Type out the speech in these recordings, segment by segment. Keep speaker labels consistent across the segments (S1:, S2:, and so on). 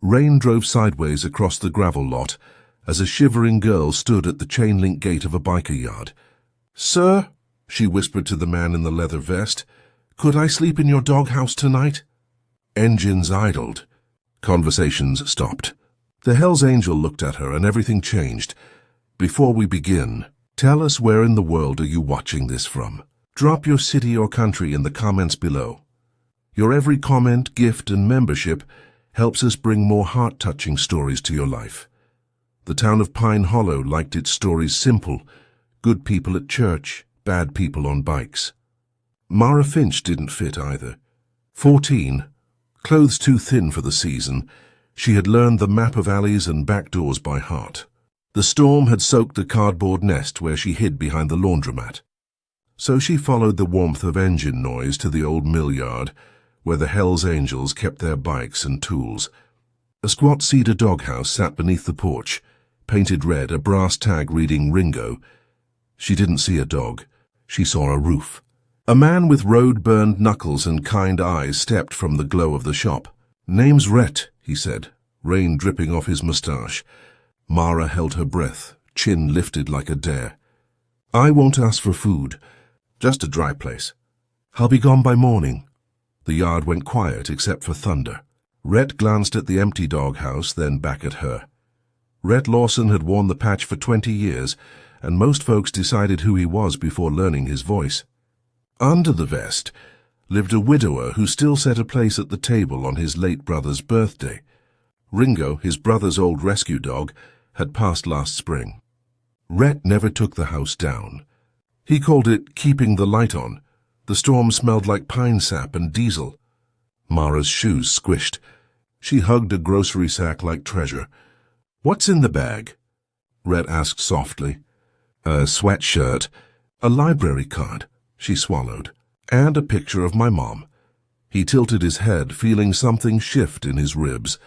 S1: Rain drove sideways across the gravel lot as a shivering girl stood at the chain-link gate of a biker yard. "Sir," she whispered to the man in the leather vest, "could I sleep in your doghouse tonight?" Engines idled. Conversations stopped. The Hell's Angel looked at her and everything changed. "Before we begin, tell us where in the world are you watching this from? Drop your city or country in the comments below. Your every comment, gift, and membership helps us bring more heart-touching stories to your life. The town of Pine Hollow liked its stories simple: good people at church, bad people on bikes. Mara Finch didn't fit either. 14, clothes too thin for the season, she had learned the map of alleys and back doors by heart. The storm had soaked the cardboard nest where she hid behind the laundromat. So she followed the warmth of engine noise to the old mill yard, where the Hell's Angels kept their bikes and tools. A squat cedar doghouse sat beneath the porch, painted red, a brass tag reading Ringo. She didn't see a dog. She saw a roof. A man with road-burned knuckles and kind eyes stepped from the glow of the shop. "Name's Rhett," he said, rain dripping off his moustache. Mara held her breath, chin lifted like a dare. "I won't ask for food. Just a dry place. I'll be gone by morning." The yard went quiet except for thunder. Rhett glanced at the empty doghouse, then back at her. Rhett Lawson had worn the patch for 20 years, and most folks decided who he was before learning his voice. Under the vest lived a widower who still set a place at the table on his late brother's birthday. Ringo, his brother's old rescue dog, had passed last spring. Rhett never took the house down. He called it keeping the light on. The storm smelled like pine sap and diesel. Mara's shoes squished. She hugged a grocery sack like treasure. "What's in the bag?" Rhett asked softly. "A sweatshirt, a library card," she swallowed, "and a picture of my mom." He tilted his head, feeling something shift in his ribs.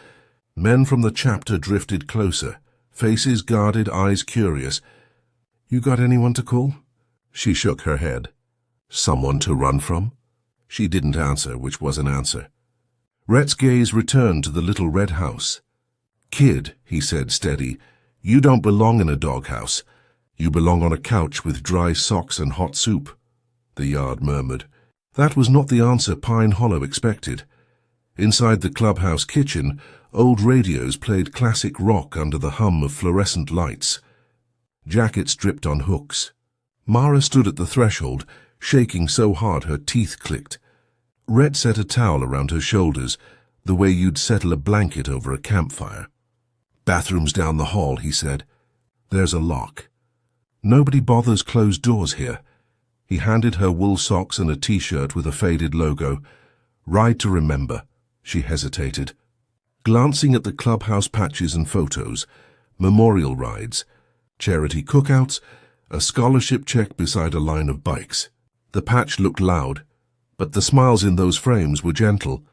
S1: Men from the chapter drifted closer, faces guarded, eyes curious. "You got anyone to call?" She shook her head. "Someone to run from?" She didn't answer, which was an answer. Rhett's gaze returned to the little red house. "Kid," he said, steady, "you don't belong in a doghouse. You belong on a couch with dry socks and hot soup." The yard murmured. That was not the answer Pine Hollow expected. Inside the clubhouse kitchen, old radios played classic rock under the hum of fluorescent lights. Jackets dripped on hooks. Mara stood at the threshold, shaking so hard her teeth clicked. Rhett set a towel around her shoulders, the way you'd settle a blanket over a campfire. "Bathroom's down the hall," he said. "There's a lock. Nobody bothers closed doors here." He handed her wool socks and a t-shirt with a faded logo. "Ride to remember." She hesitated. Glancing at the clubhouse patches and photos, memorial rides, charity cookouts, a scholarship check beside a line of bikes. The patch looked loud, but the smiles in those frames were gentle.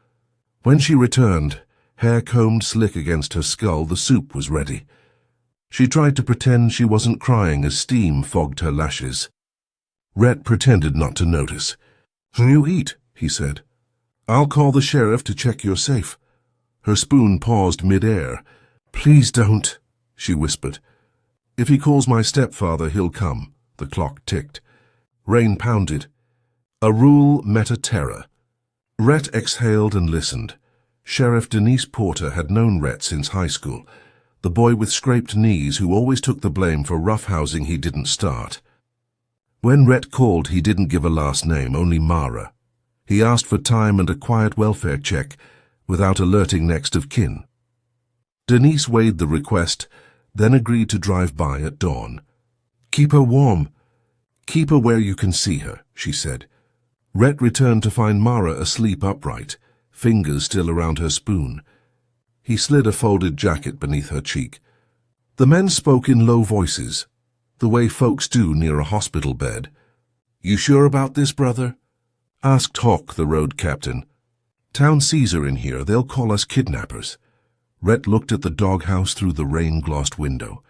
S1: When she returned, hair combed slick against her skull, the soup was ready. She tried to pretend she wasn't crying as steam fogged her lashes. Rhett pretended not to notice. "You eat," he said. "I'll call the sheriff to check you're safe." Her spoon paused mid-air. "Please don't," she whispered. "If he calls my stepfather, he'll come." The clock ticked. Rain pounded. A rule met a terror. Rhett exhaled and listened. Sheriff Denise Porter had known Rhett since high school, the boy with scraped knees who always took the blame for roughhousing he didn't start. When Rhett called, he didn't give a last name, only Mara. He asked for time and a quiet welfare check, without alerting next of kin. Denise weighed the request, then agreed to drive by at dawn. "Keep her warm. Keep her where you can see her," she said. Rhett returned to find Mara asleep upright, fingers still around her spoon. He slid a folded jacket beneath her cheek. The men spoke in low voices, the way folks do near a hospital bed. "You sure about this, brother?" asked Hawk, the road captain. "Town Caesar in here, they'll call us kidnappers." Rhett looked at the doghouse through the rain-glossed window.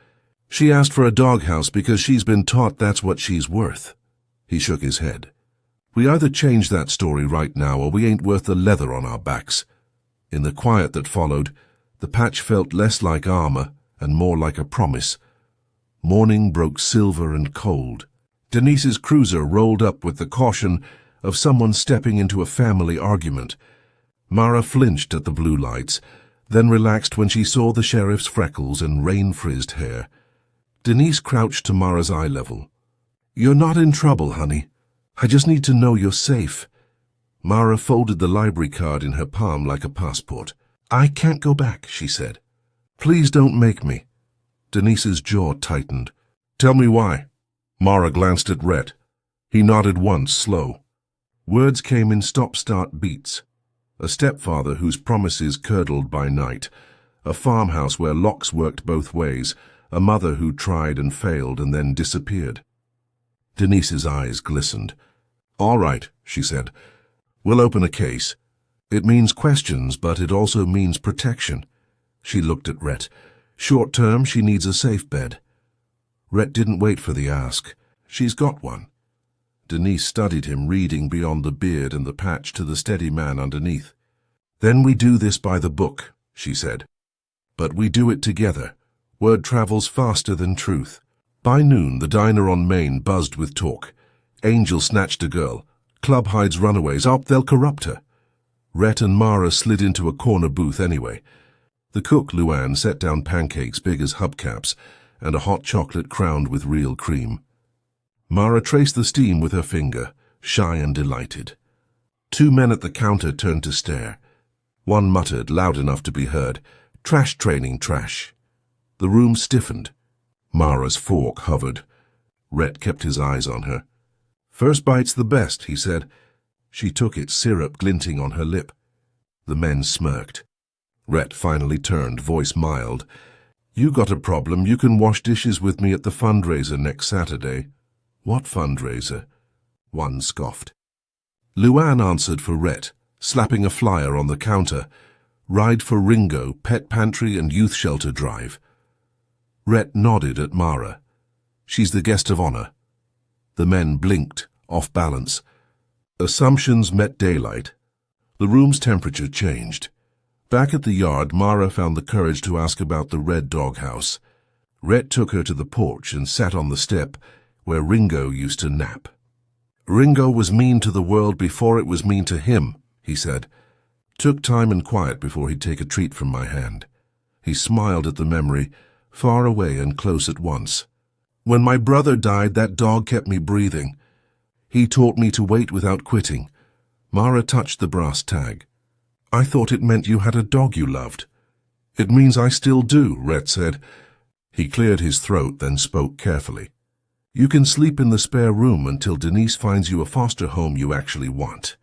S1: "She asked for a doghouse because she's been taught that's what she's worth." He shook his head. "We either change that story right now or we ain't worth the leather on our backs." In the quiet that followed, The patch felt less like armor and more like a promise. Morning broke silver and cold. Denise's cruiser rolled up with the caution of someone stepping into a family argument. Mara flinched at the blue lights, then relaxed when she saw the sheriff's freckles and rain-frizzed hair. Denise crouched to Mara's eye level. "You're not in trouble, honey. I just need to know you're safe." Mara folded the library card in her palm like a passport. "I can't go back," she said. "Please don't make me." Denise's jaw tightened. "Tell me why." Mara glanced at Rhett. He nodded once, slow. Words came in stop-start beats. A stepfather whose promises curdled by night. A farmhouse where locks worked both ways. A mother who tried and failed and then disappeared. Denise's eyes glistened. "All right," she said. "We'll open a case. It means questions, but it also means protection." She looked at Rhett. "Short term, she needs a safe bed." Rhett didn't wait for the ask. "She's got one." Denise studied him, reading beyond the beard and the patch to the steady man underneath. "Then we do this by the book," she said. "But we do it together. Word travels faster than truth." By noon, the diner on Main buzzed with talk. Angel snatched a girl. Club hides runaways. Up, they'll corrupt her. Rhett and Mara slid into a corner booth anyway. The cook, Luann, set down pancakes big as hubcaps and a hot chocolate crowned with real cream. Mara traced the steam with her finger, shy and delighted. Two men at the counter turned to stare. One muttered, loud enough to be heard, "Trash training, trash." The room stiffened. Mara's fork hovered. Rhett kept his eyes on her. "First bite's the best," he said. She took it, syrup glinting on her lip. The men smirked. Rhett finally turned, voice mild. "You got a problem. You can wash dishes with me at the fundraiser next Saturday." "What fundraiser?" One scoffed. Luann answered for Rhett, slapping a flyer on the counter. "Ride for Ringo, pet pantry and youth shelter drive." Rhett nodded at Mara. "She's the guest of honor." The men blinked, off balance. Assumptions met daylight. The room's temperature changed. Back at the yard, Mara found the courage to ask about the red doghouse. Rhett took her to the porch and sat on the step where Ringo used to nap. "Ringo was mean to the world before it was mean to him," he said. "Took time and quiet before he'd take a treat from my hand." He smiled at the memory, far away and close at once. "When my brother died, that dog kept me breathing. He taught me to wait without quitting." Mara touched the brass tag. "I thought it meant you had a dog you loved." "It means I still do," Rhett said. He cleared his throat, then spoke carefully. "You can sleep in the spare room until Denise finds you a foster home you actually want.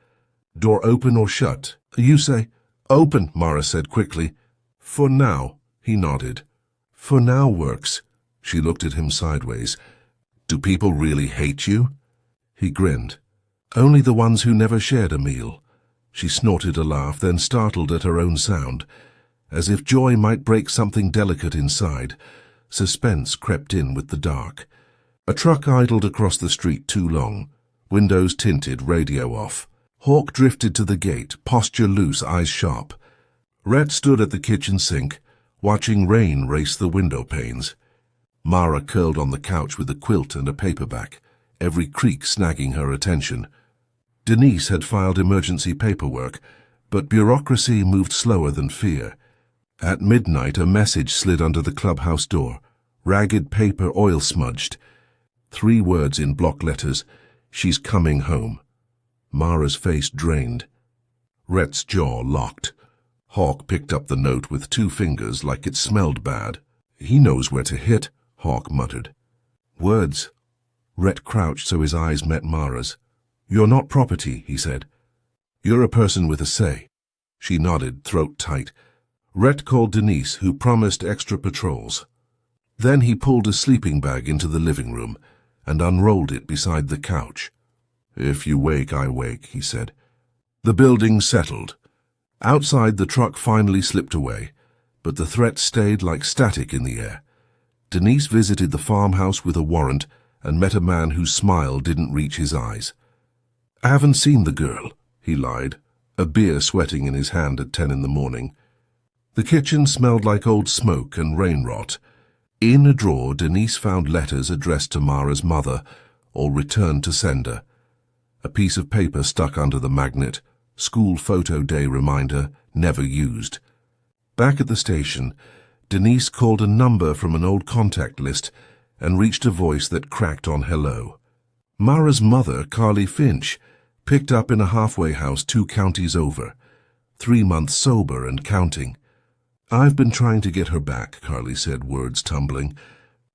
S1: Door open or shut?" "You say." "Open," Mara said quickly. "For now," he nodded. "For now works." She looked at him sideways. "Do people really hate you?" He grinned. "Only the ones who never shared a meal." She snorted a laugh, then startled at her own sound. As if joy might break something delicate inside, suspense crept in with the dark. A truck idled across the street too long, windows tinted, radio off. Hawk drifted to the gate, posture loose, eyes sharp. Rhett stood at the kitchen sink, watching rain race the window panes. Mara curled on the couch with a quilt and a paperback, every creak snagging her attention. Denise had filed emergency paperwork, but bureaucracy moved slower than fear. At midnight, a message slid under the clubhouse door, ragged paper oil-smudged. 3 words in block letters, "She's coming home." Mara's face drained. Rhett's jaw locked. Hawk picked up the note with 2 fingers like it smelled bad. "He knows where to hit," Hawk muttered. "Words." Rhett crouched so his eyes met Mara's. "You're not property," he said. "You're a person with a say." She nodded, throat tight. Rhett called Denise, who promised extra patrols. Then he pulled a sleeping bag into the living room and unrolled it beside the couch. "If you wake, I wake," he said. The building settled. Outside, the truck finally slipped away, but the threat stayed like static in the air. Denise visited the farmhouse with a warrant and met a man whose smile didn't reach his eyes. "I haven't seen the girl," he lied, a beer sweating in his hand at 10 in the morning. The kitchen smelled like old smoke and rain rot. In a drawer, Denise found letters addressed to Mara's mother, or returned to sender. A piece of paper stuck under the magnet, school photo day reminder, never used. Back at the station, Denise called a number from an old contact list and reached a voice that cracked on hello. Mara's mother, Carly Finch, picked up in a halfway house 2 counties over, 3 months sober and counting. "I've been trying to get her back," Carly said, words tumbling.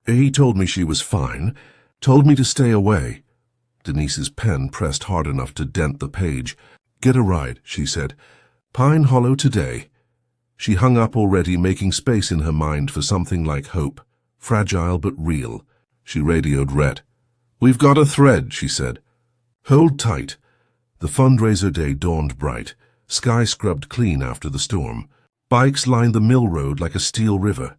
S1: "He told me she was fine, told me to stay away." Denise's pen pressed hard enough to dent the page. "Get a ride," she said. "Pine Hollow today." She hung up already, making space in her mind for something like hope, fragile but real. She radioed Rhett. "We've got a thread," she said. "Hold tight." The fundraiser day dawned bright, sky scrubbed clean after the storm. Bikes lined the mill road like a steel river.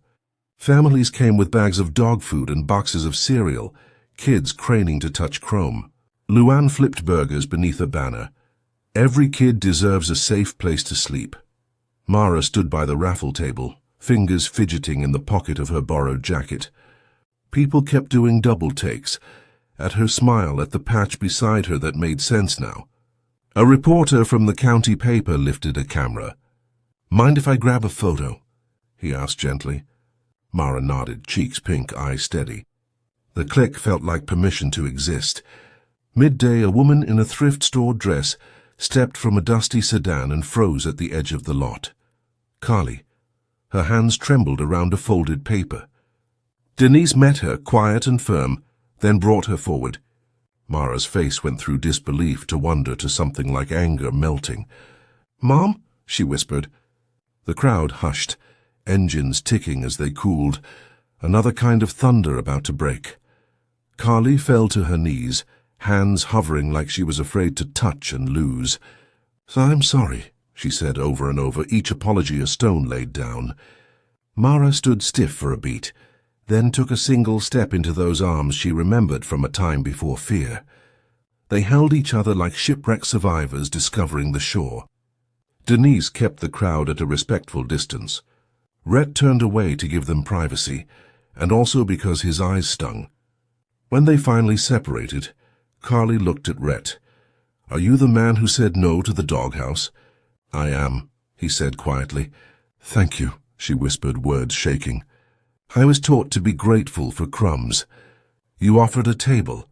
S1: Families came with bags of dog food and boxes of cereal, kids craning to touch chrome. Luann flipped burgers beneath a banner. "Every kid deserves a safe place to sleep." Mara stood by the raffle table, fingers fidgeting in the pocket of her borrowed jacket. People kept doing double takes, at her smile, at the patch beside her that made sense now. A reporter from the county paper lifted a camera. "Mind if I grab a photo?" he asked gently. Mara nodded, cheeks pink, eyes steady. The click felt like permission to exist. Midday, a woman in a thrift store dress stepped from a dusty sedan and froze at the edge of the lot. Carly. Her hands trembled around a folded paper. Denise met her, quiet and firm, then brought her forward. Mara's face went through disbelief to wonder to something like anger melting. "Mom?" she whispered. The crowd hushed, engines ticking as they cooled, another kind of thunder about to break. Carly fell to her knees, hands hovering like she was afraid to touch and lose. "I'm sorry," she said over and over, each apology a stone laid down. Mara stood stiff for a beat, then took a single step into those arms she remembered from a time before fear. They held each other like shipwreck survivors discovering the shore. Denise kept the crowd at a respectful distance. Rhett turned away to give them privacy, and also because his eyes stung. When they finally separated, Carly looked at Rhett. "Are you the man who said no to the doghouse?" "I am," he said quietly. "Thank you," she whispered, words shaking. "I was taught to be grateful for crumbs. You offered a table."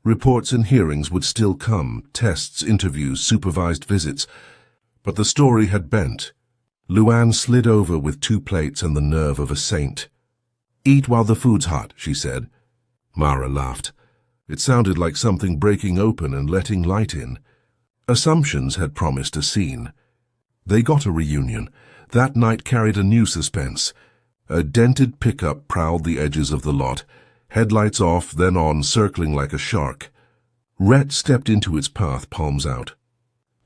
S1: Reports and hearings would still come, tests, interviews, supervised visits. But the story had bent. Luann slid over with 2 plates and the nerve of a saint. "Eat while the food's hot," she said. Mara laughed. It sounded like something breaking open and letting light in. Assumptions had promised a scene. They got a reunion. That night carried a new suspense. A dented pickup prowled the edges of the lot, headlights off, then on, circling like a shark. Rhett stepped into its path, palms out.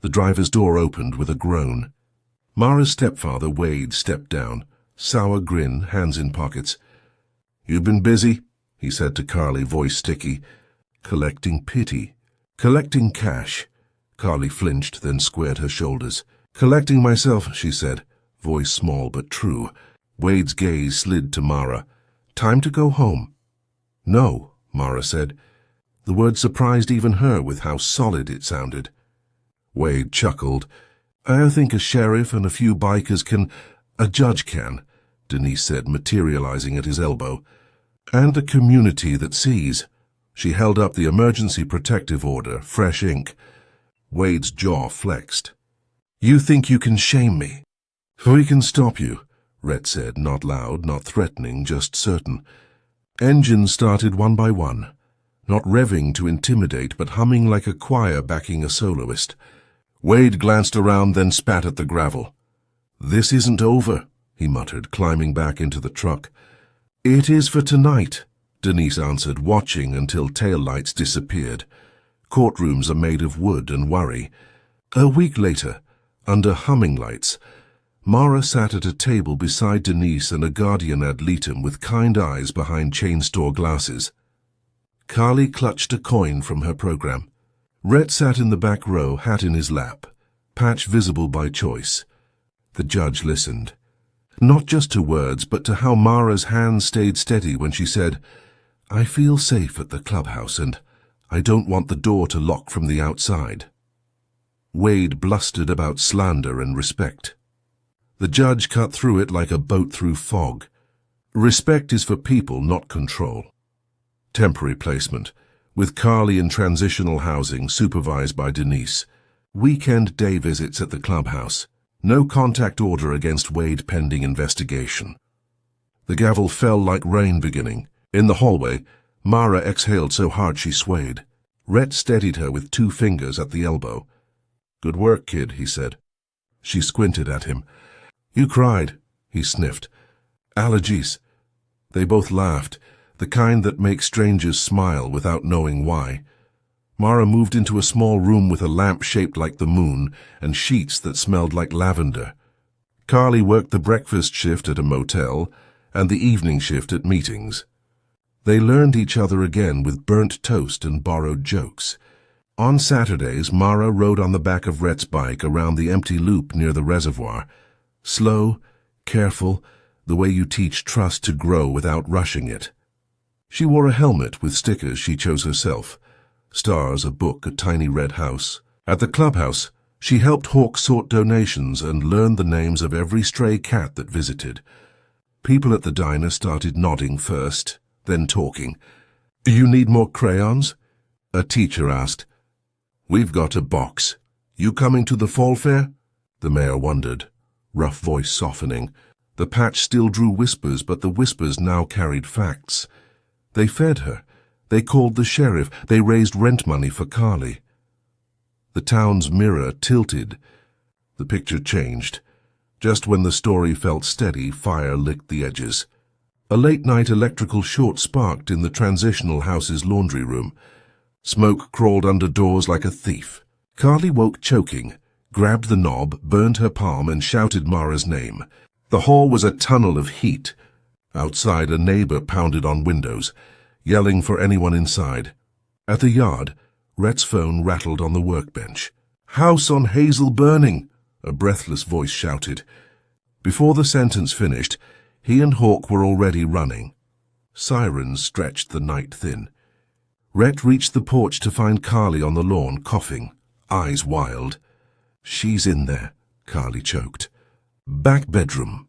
S1: The driver's door opened with a groan. Mara's stepfather, Wade, stepped down, sour grin, hands in pockets. "You've been busy," he said to Carly, voice sticky. "Collecting pity. Collecting cash." Carly flinched, then squared her shoulders. "Collecting myself," she said, voice small but true. Wade's gaze slid to Mara. "Time to go home." "No," Mara said. The word surprised even her with how solid it sounded. Wade chuckled. "I think a sheriff and a few bikers can—" "A judge can," Denise said, materializing at his elbow. "And a community that sees." She held up the emergency protective order, fresh ink. Wade's jaw flexed. "You think you can shame me?" "We can stop you," Rhett said, not loud, not threatening, just certain. Engines started one by one, not revving to intimidate, but humming like a choir backing a soloist. Wade glanced around, then spat at the gravel. "This isn't over," he muttered, climbing back into the truck. "It is for tonight," Denise answered, watching until taillights disappeared. Courtrooms are made of wood and worry. A week later, under humming lights, Mara sat at a table beside Denise and a guardian ad litem with kind eyes behind chain store glasses. Carly clutched a coin from her program. Rhett sat in the back row, hat in his lap, patch visible by choice. The judge listened. Not just to words, but to how Mara's hand stayed steady when she said, "I feel safe at the clubhouse and I don't want the door to lock from the outside." Wade blustered about slander and respect. The judge cut through it like a boat through fog. Respect is for people, not control. Temporary placement, with Carly in transitional housing supervised by Denise. Weekend day visits at the clubhouse. No contact order against Wade pending investigation. The gavel fell like rain beginning. In the hallway, Mara exhaled so hard she swayed. Rhett steadied her with 2 fingers at the elbow. "Good work, kid," he said. She squinted at him. "You cried," he sniffed. "Allergies." They both laughed, the kind that makes strangers smile without knowing why. Mara moved into a small room with a lamp shaped like the moon and sheets that smelled like lavender. Carly worked the breakfast shift at a motel and the evening shift at meetings. They learned each other again with burnt toast and borrowed jokes. On Saturdays, Mara rode on the back of Rhett's bike around the empty loop near the reservoir. Slow, careful, the way you teach trust to grow without rushing it. She wore a helmet with stickers she chose herself. Stars, a book, a tiny red house. At the clubhouse, she helped Hawk sort donations and learned the names of every stray cat that visited. People at the diner started nodding first, then talking. "You need more crayons?" a teacher asked. "We've got a box. You coming to the fall fair?" The mayor wondered, rough voice softening. The patch still drew whispers, but the whispers now carried facts. They fed her. They called the sheriff. They raised rent money for Carly. The town's mirror tilted. The picture changed. Just when the story felt steady, fire licked the edges. A late-night electrical short sparked in the transitional house's laundry room. Smoke crawled under doors like a thief. Carly woke choking, grabbed the knob, burned her palm, and shouted Mara's name. The hall was a tunnel of heat. Outside, a neighbor pounded on windows, yelling for anyone inside. At the yard, Rhett's phone rattled on the workbench. "House on Hazel burning," a breathless voice shouted. Before the sentence finished, he and Hawk were already running. Sirens stretched the night thin. Rhett reached the porch to find Carly on the lawn, coughing, eyes wild. "She's in there," Carly choked. "Back bedroom."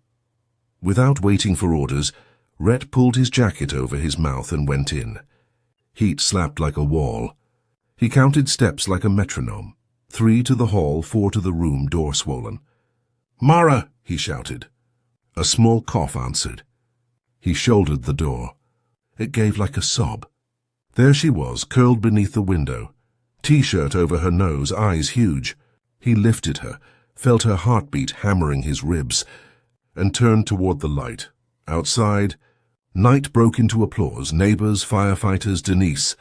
S1: Without waiting for orders, Rhett pulled his jacket over his mouth and went in. Heat slapped like a wall. He counted steps like a metronome. 3 to the hall, 4 to the room, door swollen. "Mara!" he shouted. A small cough answered. He shouldered the door. It gave like a sob. There she was, curled beneath the window. T-shirt over her nose, eyes huge. He lifted her, felt her heartbeat hammering his ribs, and turned toward the light. Outside, night broke into applause. Neighbors, firefighters, Denise,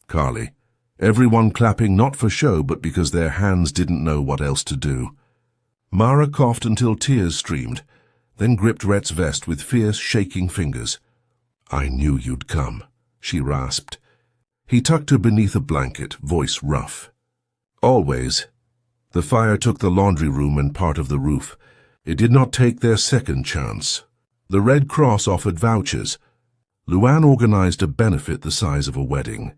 S1: Carly. Everyone clapping not for show, but because their hands didn't know what else to do. Mara coughed until tears streamed, then gripped Rhett's vest with fierce, shaking fingers. "I knew you'd come," she rasped. He tucked her beneath a blanket, voice rough. "Always." The fire took the laundry room and part of the roof. It did not take their second chance. The Red Cross offered vouchers. Luann organized a benefit the size of a wedding.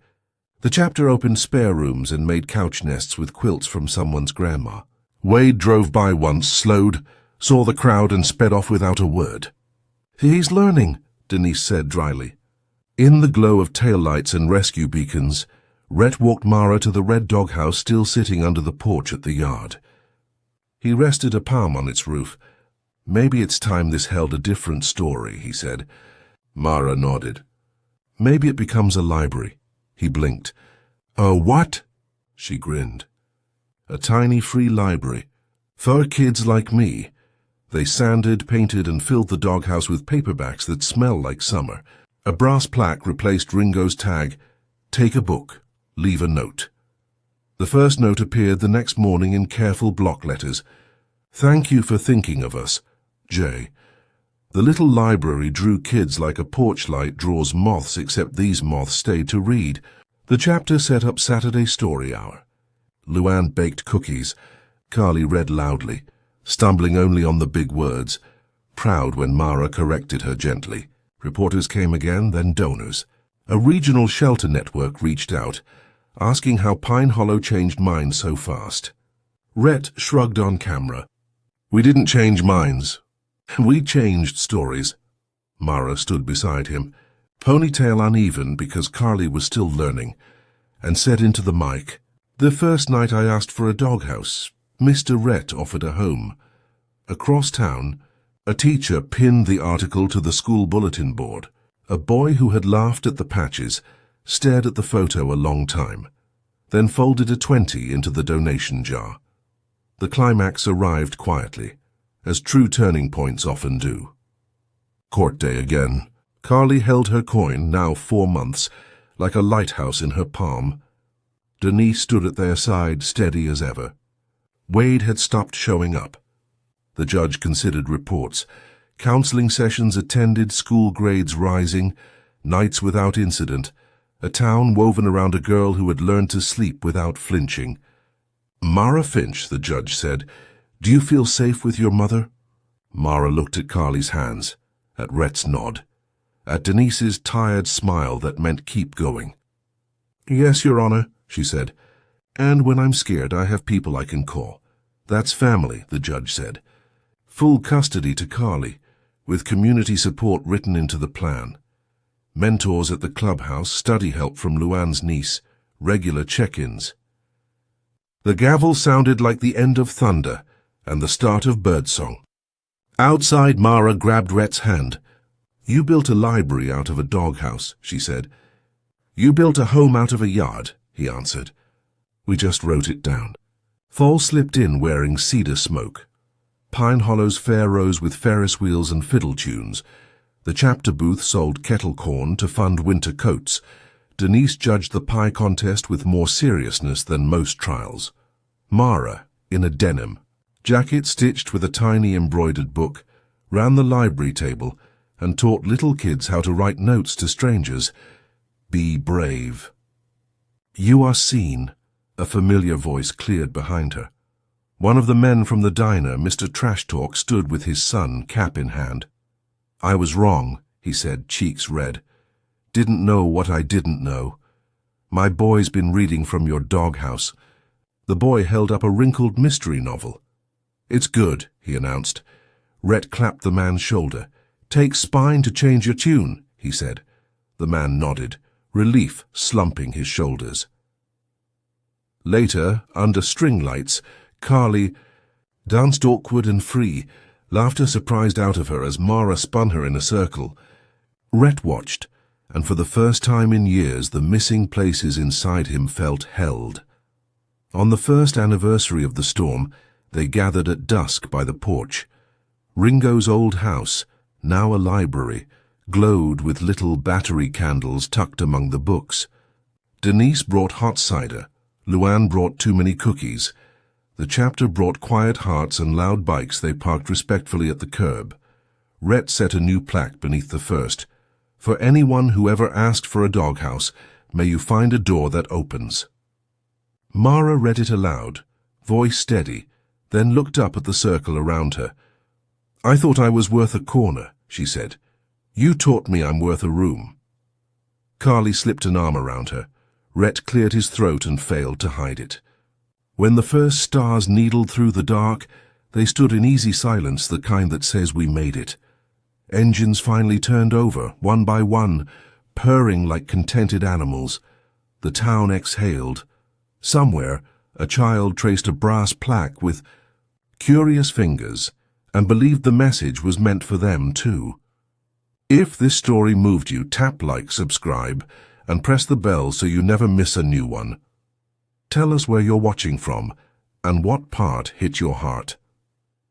S1: The chapter opened spare rooms and made couch nests with quilts from someone's grandma. Wade drove by once, slowed, saw the crowd and sped off without a word. "He's learning," Denise said dryly. In the glow of taillights and rescue beacons, Rhett walked Mara to the red doghouse still sitting under the porch at the yard. He rested a palm on its roof. "Maybe it's time this held a different story," he said. Mara nodded. "Maybe it becomes a library." He blinked. "A what?" She grinned. "A tiny free library. For kids like me." They sanded, painted, and filled the doghouse with paperbacks that smell like summer. A brass plaque replaced Ringo's tag, "Take a book, leave a note." The first note appeared the next morning in careful block letters. "Thank you for thinking of us, J." The little library drew kids like a porch light draws moths, except these moths stayed to read. The chapter set up Saturday story hour. Luann baked cookies. Carly read loudly, stumbling only on the big words. proud when Mara corrected her gently. Reporters came again, then donors. A regional shelter network reached out, asking how Pine Hollow changed minds so fast. Rhett shrugged on camera. "We didn't change minds. We changed stories." Mara stood beside him, ponytail uneven because Carly was still learning, and said into the mic, "The first night I asked for a doghouse, Mr. Rhett offered a home." Across town, a teacher pinned the article to the school bulletin board. A boy who had laughed at the patches stared at the photo a long time, then folded a 20 into the donation jar. The climax arrived quietly, as true turning points often do. Court day again. Carly held her coin, now 4 months, like a lighthouse in her palm. Denise stood at their side, steady as ever. Wade had stopped showing up. The judge considered reports. Counseling sessions attended, school grades rising, nights without incident, a town woven around a girl who had learned to sleep without flinching. "Mara Finch," the judge said, "do you feel safe with your mother?" Mara looked at Carly's hands, at Rhett's nod, at Denise's tired smile that meant keep going. "Yes, Your Honor," she said, "and when I'm scared I have people I can call. That's family," the judge said. Full custody to Carly, with community support written into the plan. Mentors at the Clubhouse, study help from Luann's niece, regular check-ins. The gavel sounded like the end of thunder and the start of birdsong. Outside, Mara grabbed Rhett's hand. "You built a library out of a doghouse," she said. "You built a home out of a yard," he answered. "We just wrote it down." Fall slipped in wearing cedar smoke. Pine Hollow's fair rose with Ferris wheels and fiddle tunes. The chapter booth sold kettle corn to fund winter coats. Denise judged the pie contest with more seriousness than most trials. Mara, in a denim jacket stitched with a tiny embroidered book, ran the library table and taught little kids how to write notes to strangers. "Be brave." "You are seen," a familiar voice cleared behind her. One of the men from the diner, Mr. Trash Talk, stood with his son, cap in hand. "I was wrong," he said, cheeks red. "Didn't know what I didn't know. My boy's been reading from your doghouse." The boy held up a wrinkled mystery novel. "It's good," he announced. Rhett clapped the man's shoulder. "Take spine to change your tune," he said. The man nodded, relief slumping his shoulders. Later, under string lights, Carly danced awkward and free, laughter surprised out of her as Mara spun her in a circle. Rhett watched, and for the first time in years the missing places inside him felt held. On the first anniversary of the storm, they gathered at dusk by the porch. Ringo's old house, now a library, glowed with little battery candles tucked among the books. Denise brought hot cider. Luann brought too many cookies. The chapter brought quiet hearts and loud bikes they parked respectfully at the curb. Rhett set a new plaque beneath the first. "For anyone who ever asked for a doghouse, may you find a door that opens." Mara read it aloud, voice steady, then looked up at the circle around her. "I thought I was worth a corner," she said. "You taught me I'm worth a room." Carly slipped an arm around her. Rhett cleared his throat and failed to hide it. When the first stars needled through the dark, they stood in easy silence, the kind that says we made it. Engines finally turned over, one by one, purring like contented animals. The town exhaled. Somewhere, a child traced a brass plaque with curious fingers and believed the message was meant for them, too. If this story moved you, tap like, subscribe, and press the bell so you never miss a new one. Tell us where you're watching from and what part hit your heart.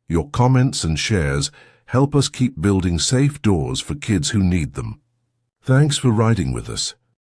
S1: Your comments and shares help us keep building safe doors for kids who need them. Thanks for riding with us.